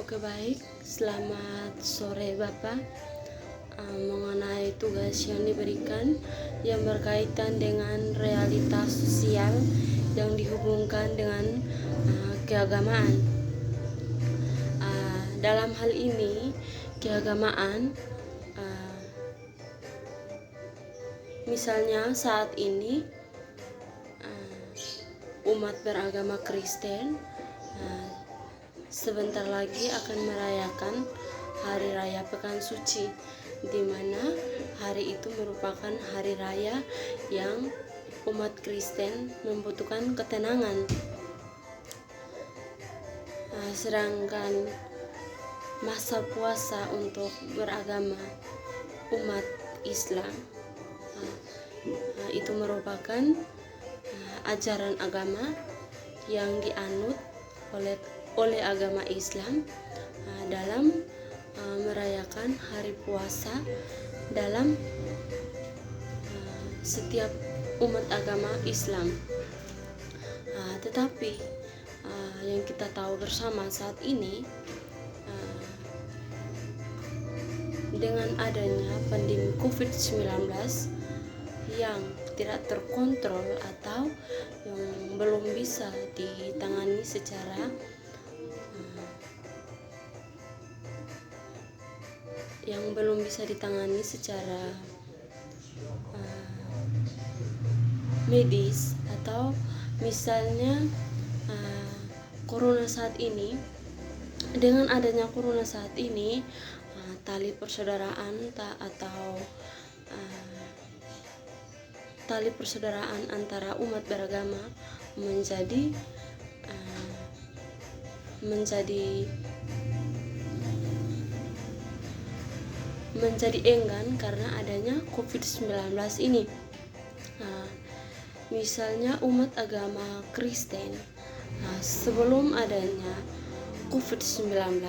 Oke, baik, selamat sore Bapak. Mengenai tugas yang diberikan yang berkaitan dengan realitas sosial yang dihubungkan dengan keagamaan. Dalam hal ini, keagamaan, misalnya saat ini umat beragama Kristen sebentar lagi akan merayakan Hari Raya Pekan Suci, di mana hari itu merupakan hari raya yang umat Kristen membutuhkan ketenangan. Sedangkan masa puasa untuk beragama umat Islam itu merupakan ajaran agama yang dianut oleh agama Islam dalam merayakan hari puasa dalam setiap umat agama Islam. Tetapi yang kita tahu bersama saat ini, dengan adanya pandemi COVID-19 yang tidak terkontrol atau yang belum bisa ditangani secara medis, atau misalnya corona saat ini. Dengan adanya corona saat ini, tali persaudaraan tali persaudaraan antara umat beragama menjadi enggan karena adanya COVID-19 ini. Misalnya umat agama Kristen, sebelum adanya COVID-19,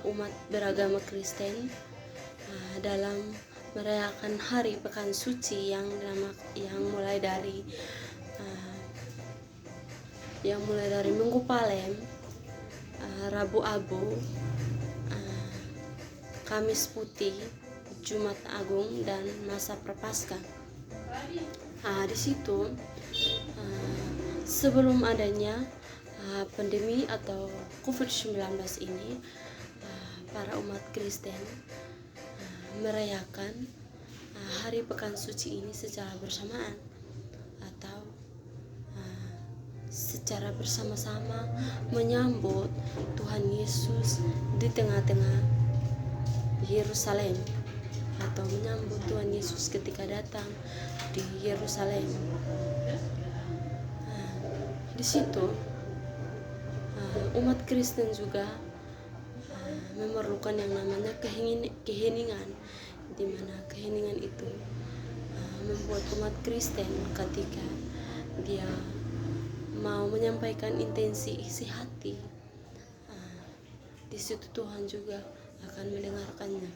umat beragama Kristen dalam merayakan hari Pekan Suci yang mulai dari Minggu Palem, Rabu Abu, Kamis Putih, Jumat Agung, dan masa Prapaskah. Di situ sebelum adanya pandemi atau COVID-19 ini, para umat Kristen merayakan hari Pekan Suci ini secara bersamaan atau secara bersama-sama menyambut Tuhan Yesus di tengah-tengah Yerusalem, atau menyambut Tuhan Yesus ketika datang di Yerusalem. Di situ umat Kristen juga memerlukan yang namanya keheningan, di mana keheningan itu membuat umat Kristen ketika dia mau menyampaikan intensi isi hati, di situ Tuhan juga akan mendengarkannya.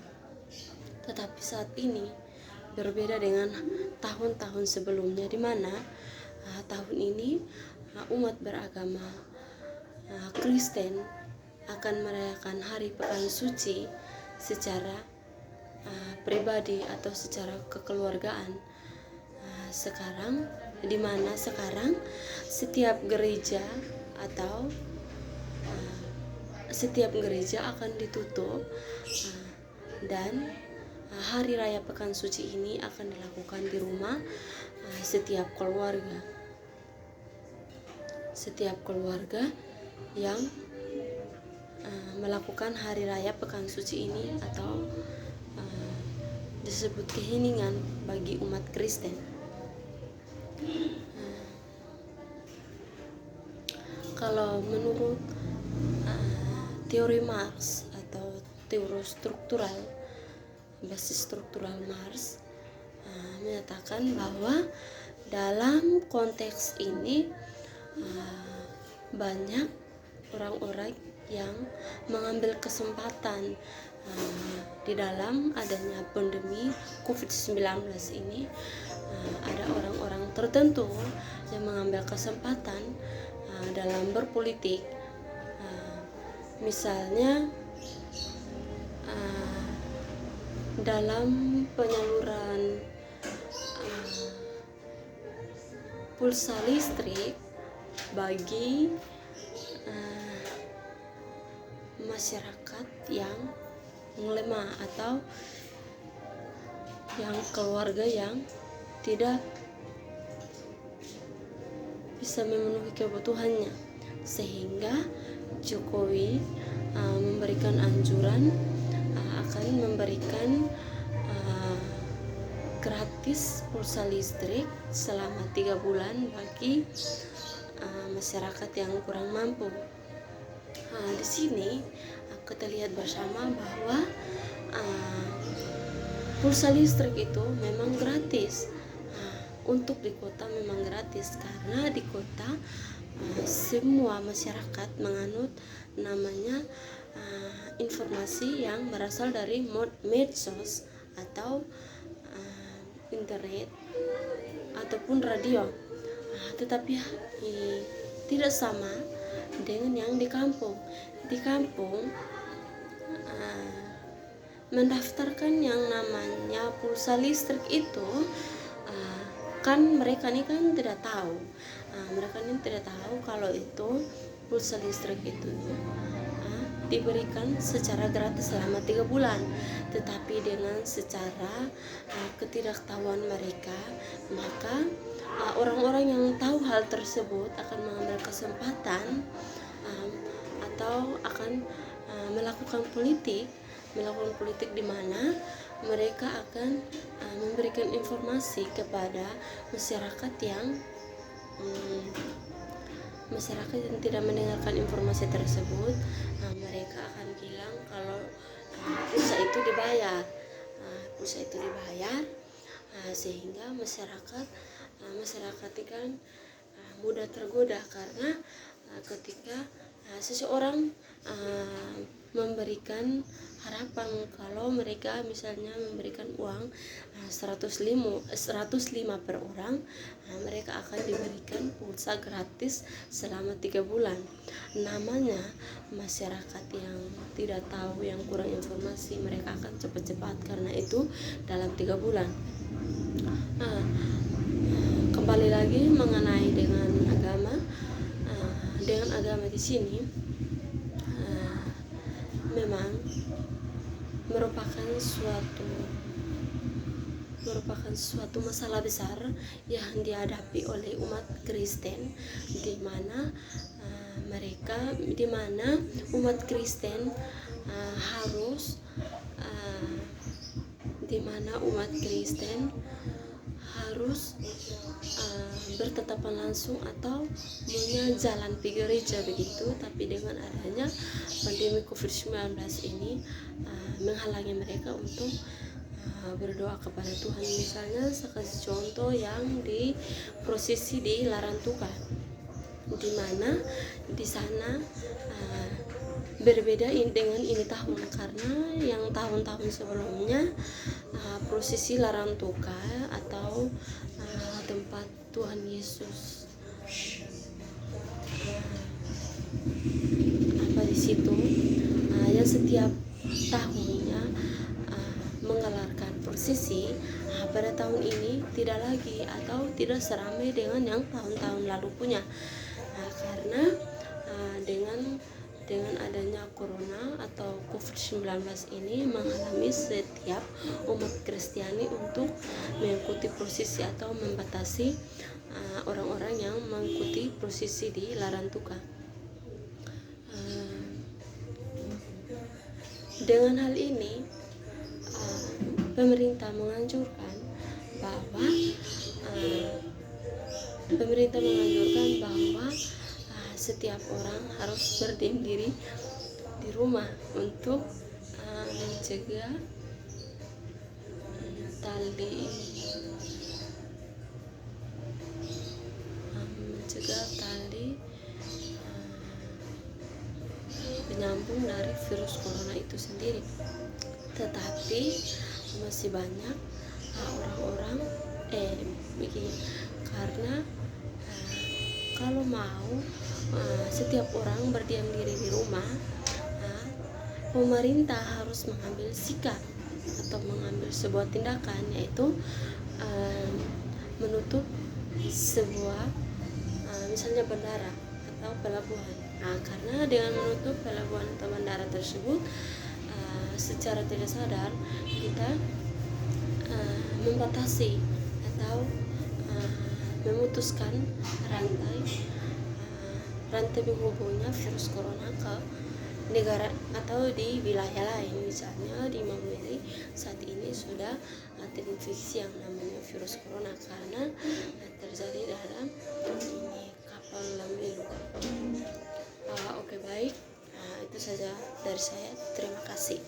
Tetapi saat ini berbeda dengan tahun-tahun sebelumnya, di mana tahun ini umat beragama Kristen akan merayakan hari Pekan Suci secara pribadi atau secara kekeluargaan. Sekarang setiap gereja akan ditutup, dan hari raya Pekan Suci ini akan dilakukan di rumah setiap keluarga yang melakukan hari raya Pekan Suci ini, atau disebut keheningan bagi umat Kristen. Kalau menurut teori Marx atau teori struktural, basis struktural Marx menyatakan bahwa dalam konteks ini banyak orang-orang yang mengambil kesempatan di dalam adanya pandemi COVID-19 ini. Ada orang-orang tertentu yang mengambil kesempatan dalam berpolitik Misalnya dalam penyaluran pulsa listrik bagi masyarakat yang lemah atau yang keluarga yang tidak bisa memenuhi kebutuhannya, sehingga Jokowi memberikan anjuran akan memberikan gratis pulsa listrik selama 3 bulan bagi masyarakat yang kurang mampu. Di sini kita lihat bersama bahwa pulsa listrik itu memang gratis. Untuk di kota memang gratis karena di kota semua masyarakat menganut namanya informasi yang berasal dari medsos atau internet ataupun radio. Tetapi tidak sama dengan yang di kampung. Di kampung mendaftarkan yang namanya pulsa listrik itu kan mereka ini kan tidak tahu. Mereka ini tidak tahu kalau itu pulsa listrik itu diberikan secara gratis selama 3 bulan. Tetapi dengan secara ketidaktahuan mereka, maka orang-orang yang tahu hal tersebut akan mengambil kesempatan atau akan melakukan politik di mana mereka akan memberikan informasi kepada masyarakat yang tidak mendengarkan informasi tersebut. Mereka akan bilang kalau pulsa itu dibayar, sehingga masyarakat kan mudah tergoda karena ketika seseorang memberikan harapan kalau mereka misalnya memberikan uang 105 per orang, mereka akan diberikan pulsa gratis selama 3 bulan. Namanya masyarakat yang tidak tahu, yang kurang informasi, mereka akan cepat-cepat karena itu dalam 3 bulan. Kembali lagi mengenai dengan agama di sini memang merupakan suatu masalah besar yang dihadapi oleh umat Kristen, di mana umat Kristen harus bertetapan langsung atau punya jalan pergi gereja begitu. Tapi dengan adanya pandemi COVID-19 ini menghalangi mereka untuk berdoa kepada Tuhan. Misalnya saya kasih contoh yang di prosesi di Larantuka, di mana di sana berbeda dengan ini tahun, karena yang tahun-tahun sebelumnya prosesi Larantuka atau tempat Tuhan Yesus di situ yang setiap tahunnya menggelarkan prosesi, pada tahun ini tidak lagi atau tidak seramai dengan yang tahun-tahun lalu punya, karena dengan adanya corona atau COVID-19 ini menghalangi setiap umat Kristiani untuk mengikuti prosesi atau membatasi orang-orang yang mengikuti prosesi di Larantuka. Dengan hal ini pemerintah menganjurkan bahwa setiap orang harus berdiam diri di rumah untuk mencegah tali penyambung dari virus corona itu sendiri. Tetapi masih banyak orang-orang begini, karena kalau mau setiap orang berdiam diri di rumah, pemerintah harus mengambil sikap atau mengambil sebuah tindakan, yaitu menutup sebuah misalnya bandara atau pelabuhan. Nah, karena dengan menutup pelabuhan atau bandara tersebut, secara tidak sadar kita membatasi atau memutuskan rantai menghubungnya virus corona ke negara atau di wilayah lain. Misalnya di Mameli saat ini sudah terinfeksi yang namanya virus corona karena terjadi dalam ini kapal Lambelu. Oke, baik. Itu saja dari saya. Terima kasih.